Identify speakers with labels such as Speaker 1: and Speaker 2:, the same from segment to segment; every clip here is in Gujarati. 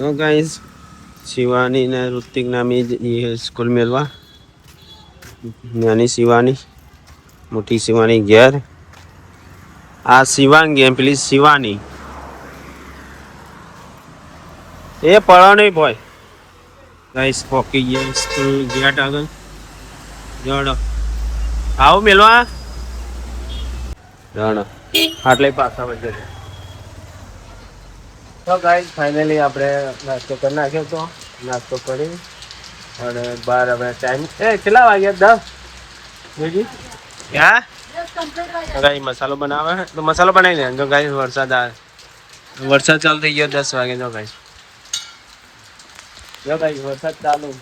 Speaker 1: तो गाइस शिवानी ने ऋतिक नामी ये स्कूल में लवा नानी शिवानी मोटी शिवानी घेर आ शिवांगी एम पेली शिवानी ये पढ़ा नहीं बॉय गाइस पॉकी ये स्कूल गेट आगल जोड़ो आओ मिलवा जोड़ो આટલે પાછા વજે તો ગાઈસ ફાઇનલી આપણે નાસ્તો કરી નાખ્યો તો નાસ્તો કરી અને બાર હવે ટાઈમ કેટલા વાગ્યા 10 જોજી ક્યાં ગાઈસ મસાલો બનાવે તો મસાલો બનાવી લે જો ગાઈસ વરસાદ આવે વરસાદ ચાલુ થઈ ગયો 10 વાગે જો ગાઈસ વરસાદ ચાલુ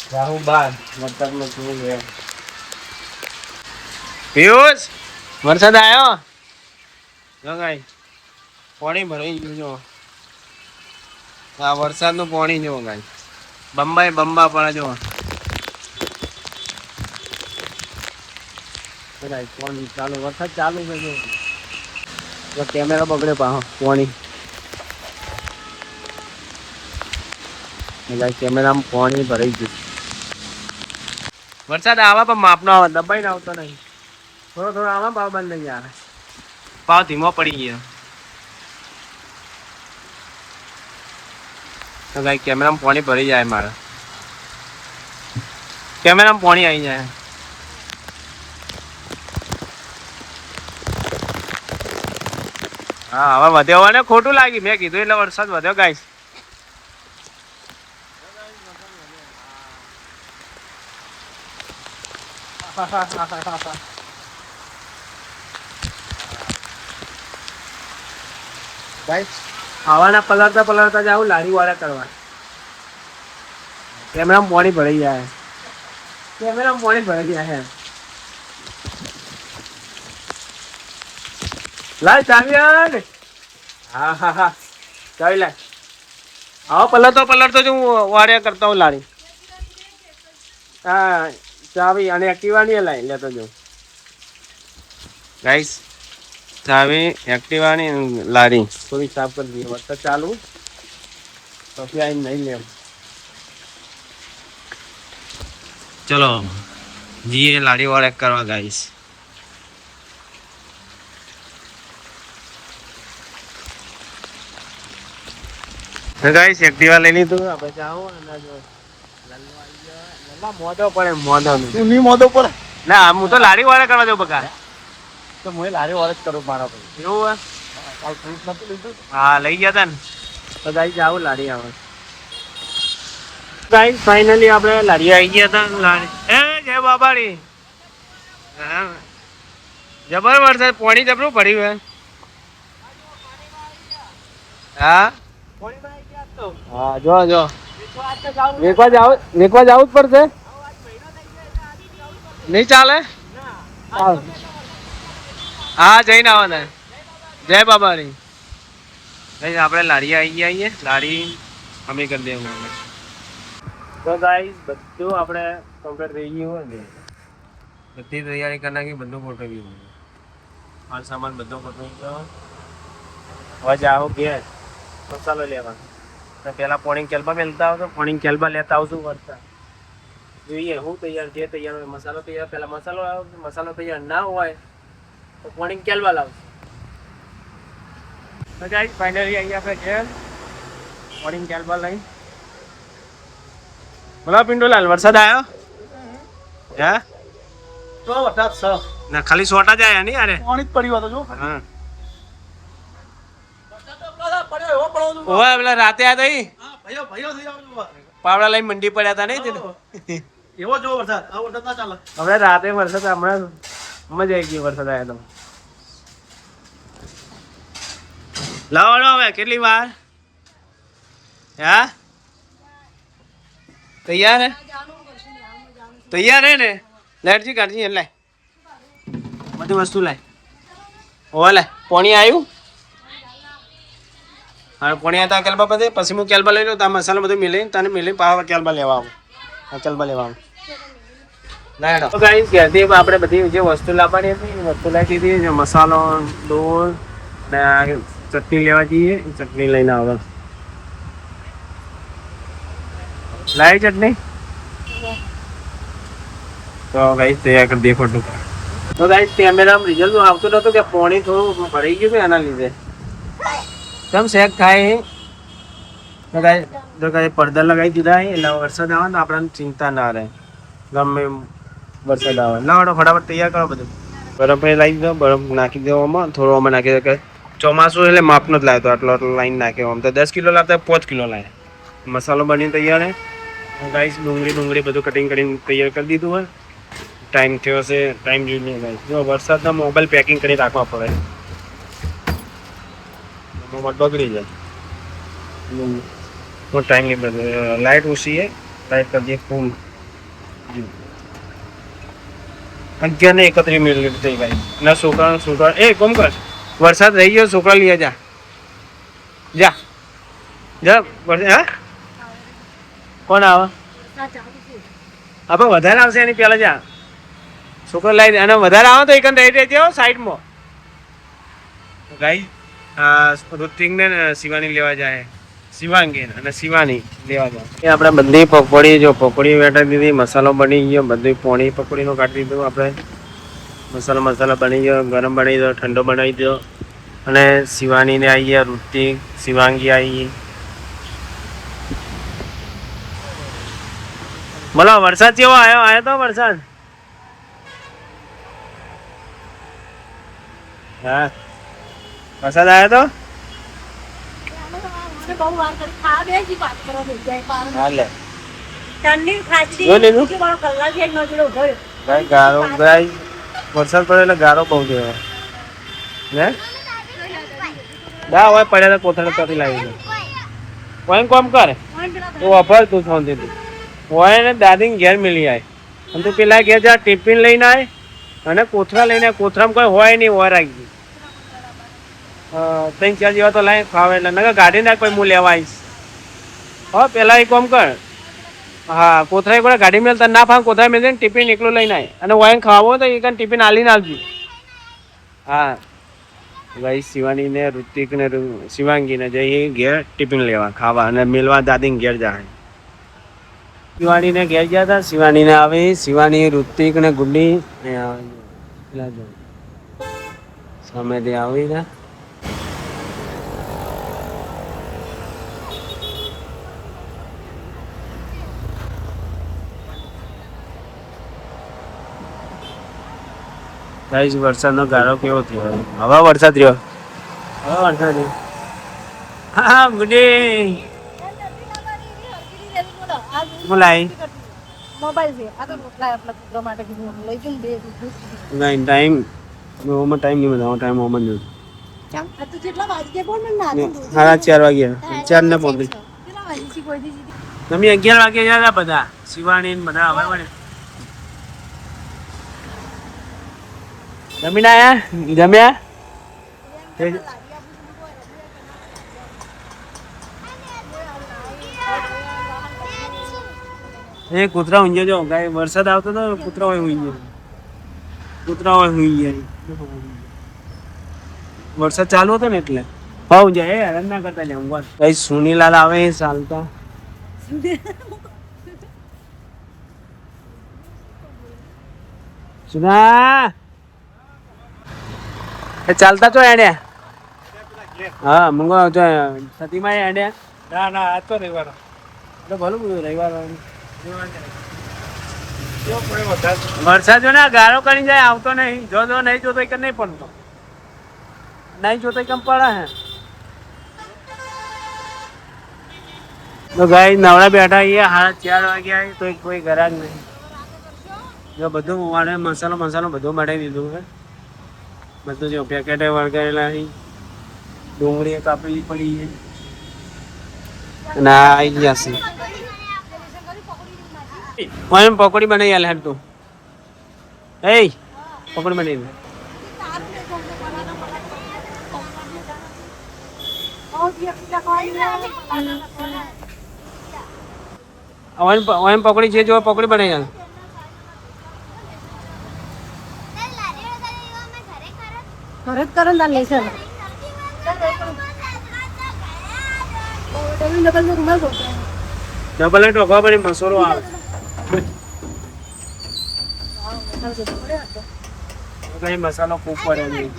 Speaker 1: જાઉં બાર વરસાદમાં શું છે પિયુષ વરસાદ આવ્યો જો ગાઈસ પાણી ભરાઈ ગયું જો આ વરસાદનું પાણી જો ગાઈસ બંબા પડે જો પાણી ચાલુ વરસાદ ચાલુ છે જો કેમેરા બગડે પાણી કેમેરામાં પાણી ભરાઈ ગયું વરસાદ આવા પણ માપનો આવે દબાઈને આવતો નહીં થોડો આવા ભાવ બંધ નહીં આવે ભાવ ધીમો પડી ગયો તો ગાઈ કેમેરામાં પાણી ભરી જાય મારે કેમેરામાં પાણી આવી જાય હા હવે વધ્યો ને ખોટું લાગ્યું મેં કીધું એટલે વરસાદ વધ્યો ગાઈસ આવાના પલળતા જાવ લારી વાળા કરવા કેમેરામાં પાણી ભરાઈ જાય લાય ચાવી ને હા ચાવી લાય આવો પલળતો જ હું વાળ્યા કરતા હું લારી હા ચાવી અને એક્ટિવાની લાઈ લેતો જો ગાઈસ ચાવી એક્ટિવાની લારી થોડી સાફ કરી દઈએ વરસાદ ચાલુ પછી આવીને નહીં લેવું ચલો જીએ લારી વાળા કરવા ગાઈસ ગાઈસ એક્ટિવા લઈ લીધું આપણે જાઓ અને જો મોદો પડે મોદો પડે ના હું તો લારી વાળા કરવા દઉં બકા તો હું લારી વાળા જ કરું મારા ભાઈ એવું હા લઈ ગયા તા ને તો ગાઈસ જાઓ લારી આવે ગાઈસ ફાઇનલી આપણે લારી આવી ગયા હતા લારી જય બાબાડી હા જબર વરસાદ પાણી જબરું પડ્યું હા હા જો વેકવા જાવ જ પડશે નહીં ચાલે હા જઈને આવવાના જય બાબાની આપણે લારી આવી ગયા લારી અમે કરી દેવું તો ગાઈસ બધું આપણે કમ્પ્લીટ થઈ ગયું હોય ને બધી તૈયારી કરી નાખી બધું ગોઠવ્યું માલ સામાન બધો ગોઠવી ગયો હવે જાઓ ઘેર મસાલો લેવા પેલા પોણી કેલ્બા મેલતા આવતો પોણી કેલ્બા લેતા આવશું વરસાદ જોઈએ હું તૈયાર જે તૈયાર હોય મસાલો તૈયાર પેલા મસાલો આવે મસાલો તૈયાર ના હોય તો પોણી કેલ્બા લાવશું તો ગાઈસ ફાઇનલી અહીંયા આપણે ઘેર પોણી કેલ્બા લઈ બોલા પિંડોલાલ વરસાદ આવ્યો હે તો વરસાદ છે ના ખાલી સોટા જ આયા નહીં યાર પાણી જ પડ્યું હતો જો હા ઓય પેલા રાતે આયા તઈ હા ભાઈઓ થઈ જાવ પાવડા લઈ મંડી પડ્યા હતા નહીં એવો જો વરસાદ આ વરસાદ ના ચાલે હવે રાતે વરસાદ હમણાં મજા આવી ગઈ વરસાદ આવ્યા તો લાવો હવે કેટલી વાર હા તૈયાર હે ને લાઈટજી કાઢજી લાય બધી વસ્તુ લાય ઓવા લાય પાણી આવ્યું હા પાણી હતા કેલ્બા બધે પછી હું કેલ્બા લઈ લઉં તો મસાલો બધું મિલી તને મિલી પાવા કેલ્બા લેવા આવું કેલ્બા લેવા આવું ના તો ગાઈસ ઘેરથી આપણે બધી જે વસ્તુ લાવવાની હતી વસ્તુ લાવી દીધી મસાલો દૂધ ને ચટણી લેવા જઈએ, ચટણી લઈને આવે. લાવી ચટણી તો ગાઈસ તૈયાર કરી દે ફોટો. તો ગાઈસ કેમેરામાં રિઝલ્ટ આવતું નતું કે પાણી થોડું ભરાઈ ગયું છે એના લીધે કેમ શેક થાય. તો ગાઈસ પડદા લગાવી દીધા એટલે વરસાદ આવે ને આપણને ચિંતા ના રહે ગમે વરસાદ આવે. લાવડો ફટાફટ તૈયાર કરો બધું. બરફ લાવી દો, બરફ નાખી દેવામાં થોડો આમાં નાખી દો. ચોમાસું એટલે માપનો જ લાવ્યો આટલો આટલો લાઈન નાખ્યો. આમ તો 10 કિલો લાવતા 5 કિલો લાવ્યા. મસાલો બની તૈયાર હે ગાઈસ. ડુંગળી બધું કટિંગ કરીને તૈયાર કરી દીધું હોય. ટાઈમ થયો છે, ટાઈમ જોઈ નહીં ગાઈસ. જો વરસાદના મોબાઈલ પેકિંગ કરી રાખવા પડે, મોબાઈલ બગડી જાય. ટાઈમ નહીં બધું. લાઇટ ઓછી છે, લાઇટ કરી દઈએ ફૂલ. 11:31 મિનિટ થઈ ગઈ. ના છોકરા એ કોમ કર, વરસાદ રહી ગયો, છોકરા લઈ જા જા જા. હા કોણ આવે? આપણે વધારે આવશે એની પહેલા જા છોકરા લઈ અને વધારે આવે તો એક રહી રહેજો સાઈડમાં. ગાઈ ઋતિક ને શિવાની લેવા જાય, શિવાંગી અને શિવાની લેવા જાય. એ આપણે બધી પકોડી, જો પકોડી વેટાઈ દીધી, મસાલો બની ગયો, બધું પોણી પકોડીનો કાઢી દીધું આપણે. મસાલો બની ગયો, ગરમ બનાવી દો, ઠંડો બનાવી દો. અને શિવાનીને આવી ગયા, ઋતિક શિવાંગી આવી. બોલો વરસાદ કેવો આવ્યો તો વરસાદ? હા વરસાદ આવ્યો તો વરસાદ પડે એટલે ગારો બહુ થયો ને. હોય પડ્યા કોથળે ત્યાંથી લાવી દે. કોઈ કોમ કરે તું અફર તું શાંતિ તું હોય ને દાદી ઘેર મિલી આય અને તું પેલા ઘેર જા ટિફિન લઈને આય અને કોથળા લઈને આય. કોથળામાં કોઈ હોય નહીં, હોય રાખી 3-4 જેવા તો લાઈ ખાવે એટલે નકર ગાડી નાખ પછી હું લેવા આવીશ. હા પેલા એક કામ કર, હા કોથળા એક ગાડી મેળ તને ના ફાવે કોથળા મેળ દે, ટિફિન એકલું લઈને આય અને હોય ખાવો તો એક ટિફિન આલીને આવજો. હા ભાઈ શિવાની ને ઋતિક ને શિવાંગી ને જઈએ ઘેર ટિફિન લેવા ખાવા અને મેલવા દાદી ઘેર જાય. શિવાની ને ઘેર ગયા હતા, શિવાની ને આવી, શિવાની ઋતિક ને ગુડ્ડી સામેથી આવી ને ગાઈસ વરસાદનો ગારો કેવો થયો. હવે વરસાદ રહ્યો, હા ગુડી બોલાય નહીં ટાઈમ ઓમાં ટાઈમ નહીં બતાવો. ટાઈમ ઓમાં જ 4:30 વાગ્યા 4 ને 35. તમે 11 વાગે ગયા બધા શિવાણી બધા હવે મળે. જમીન આયા જમ્યા એ કૂતરા ઊંઘે જો ગાય. વરસાદ આવતો તો કૂતરા હોય ઊંઘે, કૂતરા હોય ઊંઘે. વરસાદ ચાલુ હતો ને એટલે ભાવ જાય હેરાન ના કરતા લે ઊંઘવા. કઈ સુનીલાલ આવે ચાલતા સુના ચાલતા છો એડે? હા મંગો સતીમાં એડે. ના ના આજ તો રવિવાર એટલે ભલું બધું રવિવાર વરસાદ જો ને ગારો કરી જાય આવતો નહીં. જો નહીં જોતો એક નહીં પડતો, નહીં જોતો કેમ પડે હે. તો ગાય નવડા બેઠા અહીંયા 4:30 વાગ્યા તો કોઈ ઘરાક નહીં. જો બધું વાળે મસાલો બધું બનાવી દીધું હે. બધું જો પેકેટે વળગાયેલા અહીં, ડુંગળી કાપી પડી છે અને આવી ગયા છે. એમ પકોડી બનાવી આલે તું. એ પકોડી બનાવી પકોડી છે જો પકોડી બનાવી આલે.
Speaker 2: ઘરે જ કરો ને લેસન
Speaker 1: ડબલ ટોકવા પડે મસોરો આવે કઈ મસાલો ખૂબ પડે નહીં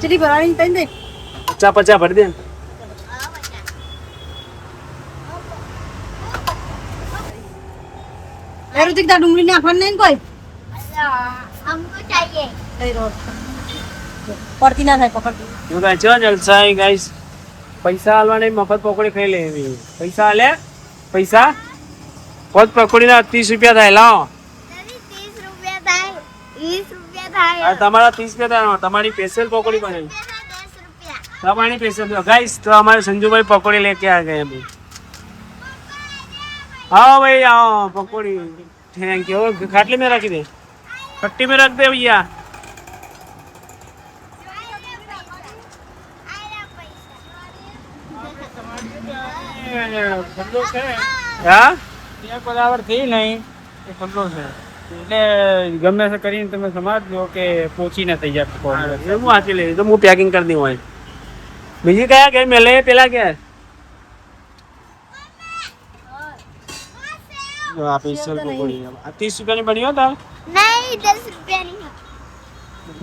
Speaker 2: ચીલી ભરાણી તઈ દે
Speaker 1: 50 ભરી દે
Speaker 2: એરોતિક તા ડુંગળી નાખવાનું નહીં કોઈ
Speaker 3: हमको चाहिए
Speaker 2: લઈ રો પડતી ના થાય પકડતી
Speaker 1: હું કાંઈ ચો જલસા ગાઈસ પૈસા આલવાને મફત પકોડી ખાઈ લે એવી પૈસા આલે પૈસા પોત પકોડીના 30 રૂપિયા થાય લાવો
Speaker 3: नहीं 30 रुपया था 20 रुपया था
Speaker 1: આ તમારા 30 રૂપિયા થાય તમારી સ્પેશિયલ પકોડી બને
Speaker 3: 10 रुपया
Speaker 1: તમારી સ્પેશિયલ ગાઈસ તો અમારે સંજુભાઈ પકોડી લેકે આ ગયા ભાઈ आओ भाई आओ पकौड़ी थैंक यू खाटली में रख दे पट्टी में रख दे भैया હા
Speaker 4: ત્યાં બરાબર થઈ નહીં એ ખુલ્લો છે એટલે ગમે તે કરીને તમે સમજજો કે પહોંચીને થઈ જાય
Speaker 1: હું વાંચી લઈ તો હું પેકિંગ કરી દઉં હોય બીજી કયા કે મેલે પેલા કે આ સ્પેશિયલ પકોડી આ 30 રૂપિયાની બની હો તાર
Speaker 3: नहीं 10 रुपया नहीं है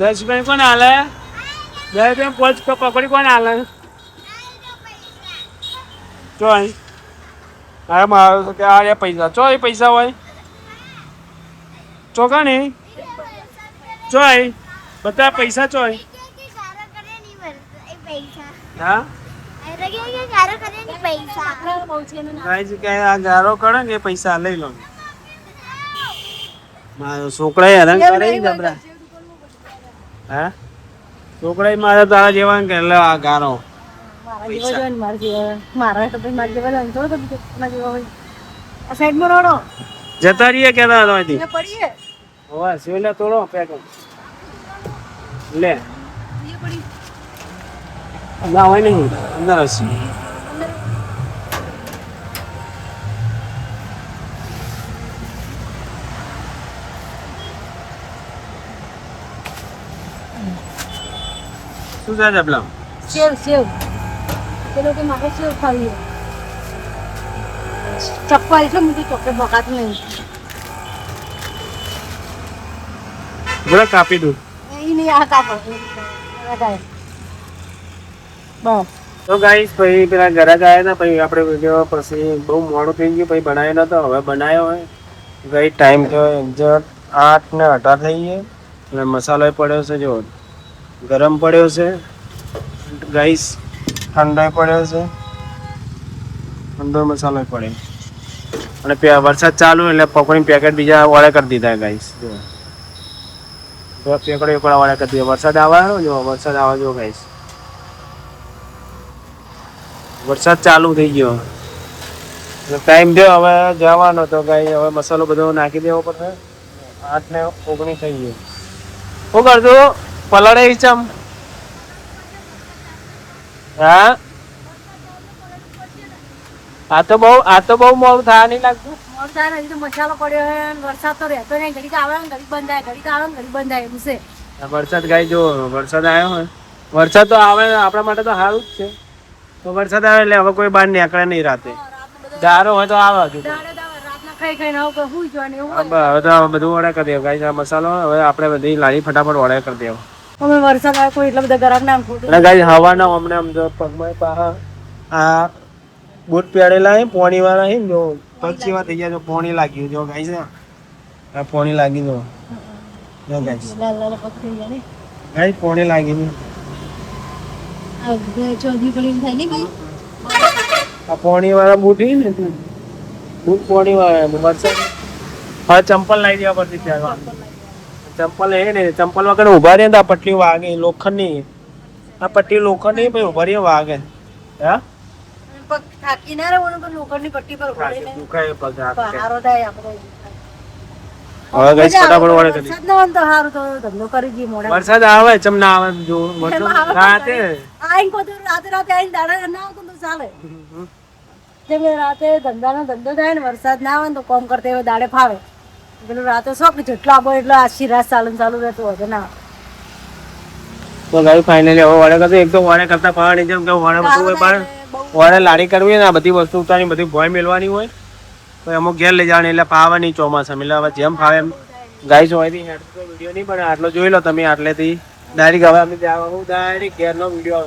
Speaker 1: 10 રૂપિયાની કોણ હાલે 10 રૂપિયા પોચ પકોડી કોણ હાલે ચોય આ મારો કે આ પૈસા ચોય પૈસા હોય ચોકા નહીં ચોય બધા પૈસા ચોય
Speaker 3: कि कारो करे नहीं भरता पैसा
Speaker 1: હા
Speaker 3: अरे कि कारो करे नहीं पैसा
Speaker 1: ગાઈસ કે આ ગારો કરે ને એ પૈસા લઈ લો મારો છોકરાએ હેરાન કરે ને જબરા હા છોકરાએ મારા તારા જેવા કે લે આ ગારો
Speaker 2: મારા જેવો જો ને મારા જેવો મારા તો ભાઈ મારા જેવા લંચો તો ના જેવો હોય આ સાઈડ માં રોડો
Speaker 1: જતા રહીએ કેતા હતા અહીંથી
Speaker 2: ને પડીએ
Speaker 1: હોવા સિવલે તોડો પેક લે
Speaker 2: એ પડી
Speaker 1: ના હોય નહીં અંદર હશે શું છે જબલા
Speaker 2: સેવ સેવ પેલો કે મારે સેવ ખાવી ચપ્પા એટલે મોટી ચોકે બકાતું નહીં
Speaker 1: બરા કાપી દઉં
Speaker 2: એ નહીં આ કાપડ બસ
Speaker 1: તો ગાઈસ પછી પેલા ઘરે ગયા હતા પછી આપણે વિડીયો પછી બહુ મોડું થઈ ગયું પછી બનાવ્યો નતો હવે બનાવ્યો હોય ગઈ ટાઈમ થયો એક્ઝેક્ટ 8:18 થઈ ગઈ અને મસાલો પડ્યો છે જો ગરમ પડ્યો છે ગાઈસ ઠંડો પડ્યો છે ઠંડો મસાલો પડ્યો અને વરસાદ ચાલુ એટલે પકોડી પેકેટ બીજા ઓર્ડર કરી દીધા ગાઈસ જો પેકેટ એક ઓર્ડર કરી દીધા વરસાદ આવે જો વરસાદ આવે જો ગાઈસ વરસાદ ચાલુ થઈ ગયો ટાઈમ થયો હવે જવાનો તો ગાઈ હવે મસાલો બધો નાખી દેવો પડશે 8:19 થઈ ગયો શું કરજો પલાળે ચમ હા આ તો બહુ મોડું થયા નહીં લાગતું
Speaker 2: મોરસાર હજી તો મસાલો પડ્યો હે અને વરસાદ તો રહેતો નહીં ઘડીક આવે ને ઘડીક બંધ થાય ઘડીક આવે ને ઘડીક બંધ થાય એવું છે
Speaker 1: વરસાદ ગાઈ જો વરસાદ આવ્યો હોય વરસાદ તો આવે આપણા માટે તો સારું જ છે તો વરસાદ આવે એટલે હવે કોઈ બહાર નીકળે નહીં રાતે દારો હોય તો આવે હજુ
Speaker 2: રાતના ખાઈ ખાઈને આવું કે હુઈ જવાનું એવું હોય.
Speaker 1: હવે તો બધું ઓર્ડર કરી દેવું ગાઈ આ મસાલો હવે આપણે બધી લારી ફટાફટ ઓર્ડર કરી દેવું
Speaker 2: અમે વરસાદ આવે કોઈ એટલા બધા ગરાક ના ખોટું
Speaker 1: અને ગાઈ હવાના અમને આમ જો પગમાં પાહા આ બૂટ પહેરેલા હે પોણી વાળા હે જો પગ જેવા થઈ ગયા જો પોણી લાગ્યું જો ગાઈ છે આ પોણી લાગી જો જો ગાઈ
Speaker 2: લાલ લાલ પગ થઈ ગયા ને
Speaker 1: ગાઈ પોણી લાગી ને
Speaker 2: આ ચોધી પડીને થાય ને ભાઈ
Speaker 1: આ પોણી વાળા બૂટ હે ને બૂટ પોણી વાળા વરસાદ હા ચંપલ લાવી દેવા પડતી ત્યાં ચંપલ હે ને ચંપલ વગર ઉભા રહે ને આ પટ્ટી વાગે લોખંડની આ પટ્ટી લોખંડની ભાઈ ઉભા રહે વાગે હા
Speaker 2: પગ થાકી ના રહેવાનું પણ લોખંડની પટ્ટી પર ઉભા રહીને
Speaker 1: દુખાય પગ
Speaker 2: હારો થાય આપણે
Speaker 1: હવે ગાઈસ ફટાફટ ઓર્ડર કરી
Speaker 2: વરસાદ ના હોય ને તો હારું તો ધંધો કરી દઈએ મોડા
Speaker 1: વરસાદ આવે ચમ ના આવે જો વરસાદ રાતે
Speaker 2: આઈને કોઈ રાતે આઈને દાડા ના આવતો તો ચાલે જેમ રાતે ધંધો થાય ને વરસાદ ના આવે ને તો કોમ કરતે હોય દાડે ફાવે પેલું રાતે શોખ જેટલો આપો એટલો આછી રાત ચાલુ રહેતો હોય ના
Speaker 1: તો ગાઈ ફાઇનલી હવે વાળે કરતો એક તો વાળે કરતા પાવાની જેમ કે વાળે બધું હોય પણ વાળે લાડી કરવી ને આ બધી વસ્તુ ઉતારી બધી ભોય મેળવાની હોય તો અમુક ઘેર લઈ જવાની એટલે પાવાની ચોમાસામાં એટલે હવે જેમ ફાવે એમ ગાઈસ હોયથી હેડ તો વિડીયો નહીં પણ આટલો જોઈ લો તમે આટલેથી ડાયરેક્ટ હવે અમે ડાયરેક્ટ ઘેરનો વિડીયો